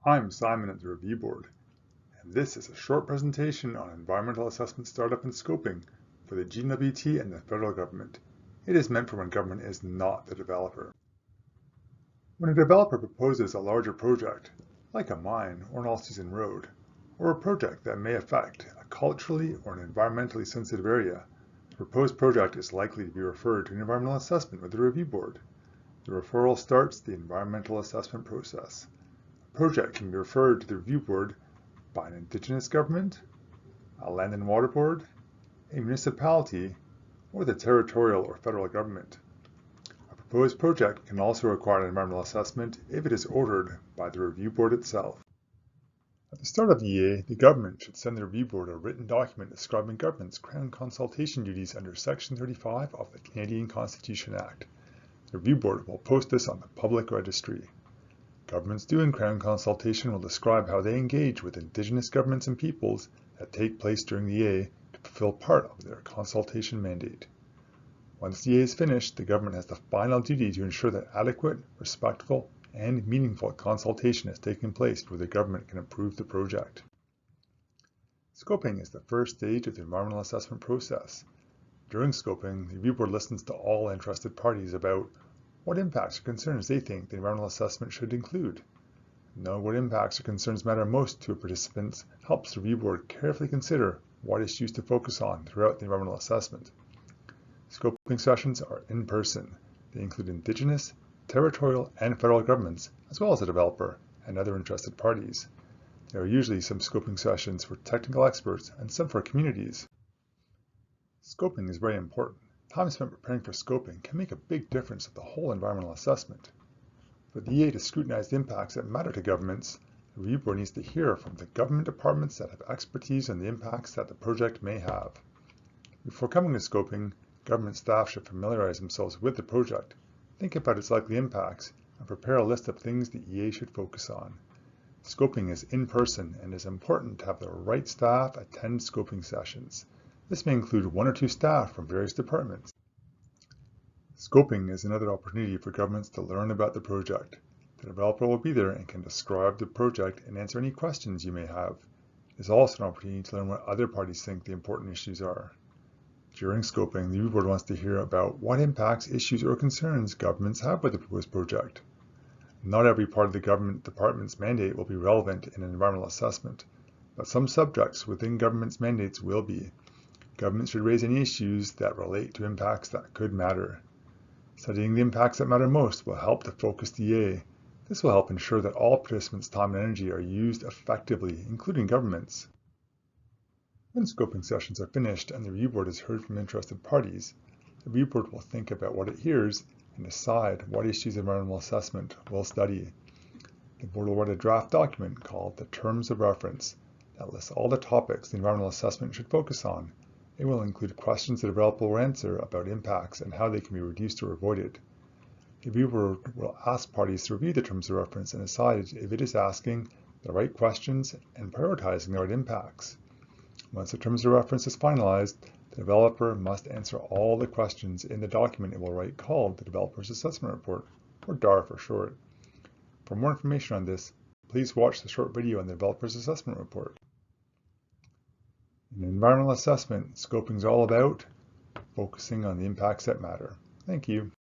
I'm Simon at the Review Board, and this is a short presentation on environmental assessment startup and scoping for the GWT and the federal government. It is meant for when government is not the developer. When a developer proposes a larger project, like a mine or an all-season road, or a project that may affect a culturally or an environmentally sensitive area, the proposed project is likely to be referred to an environmental assessment with the Review Board. The referral starts the environmental assessment process. A project can be referred to the Review Board by an Indigenous government, a land and water board, a municipality, or the territorial or federal government. A proposed project can also require an environmental assessment if it is ordered by the Review Board itself. At the start of the EA, the government should send the Review Board a written document describing government's Crown consultation duties under Section 35 of the Canadian Constitution Act. The Review Board will post this on the public registry. Governments doing Crown consultation will describe how they engage with Indigenous governments and peoples that take place during the EA to fulfill part of their consultation mandate. Once the EA is finished, the government has the final duty to ensure that adequate, respectful, and meaningful consultation has taken place before the government can approve the project. Scoping is the first stage of the environmental assessment process. During scoping, the Review Board listens to all interested parties about what impacts or concerns they think the environmental assessment should include. Knowing what impacts or concerns matter most to participants helps the Review Board carefully consider what issues to focus on throughout the environmental assessment. Scoping sessions are in person. They include Indigenous, territorial, and federal governments, as well as the developer and other interested parties. There are usually some scoping sessions for technical experts and some for communities. Scoping is very important. Time spent preparing for scoping can make a big difference to the whole environmental assessment. For the EA to scrutinize the impacts that matter to governments, the Review Board needs to hear from the government departments that have expertise on the impacts that the project may have. Before coming to scoping, government staff should familiarize themselves with the project, think about its likely impacts, and prepare a list of things the EA should focus on. Scoping is in person and it is important to have the right staff attend scoping sessions. This may include 1 or 2 staff from various departments. Scoping is another opportunity for governments to learn about the project. The developer will be there and can describe the project and answer any questions you may have. It is also an opportunity to learn what other parties think the important issues are. During scoping, the Review Board wants to hear about what impacts, issues, or concerns governments have with the proposed project. Not every part of the government department's mandate will be relevant in an environmental assessment, but some subjects within government's mandates will be. Governments should raise any issues that relate to impacts that could matter. Studying the impacts that matter most will help to focus the EA. This will help ensure that all participants' time and energy are used effectively, including governments. When scoping sessions are finished and the Review Board has heard from interested parties, the Review Board will think about what it hears and decide what issues of environmental assessment will study. The Board will write a draft document called the Terms of Reference that lists all the topics the environmental assessment should focus on. It will include questions the developer will answer about impacts and how they can be reduced or avoided. The Review Board will ask parties to review the Terms of Reference and decide if it is asking the right questions and prioritizing the right impacts. Once the Terms of Reference is finalized, the developer must answer all the questions in the document it will write called the Developer's Assessment Report, or DAR for short. For more information on this, please watch the short video on the Developer's Assessment Report. In environmental assessment, scoping is all about focusing on the impacts that matter. Thank you.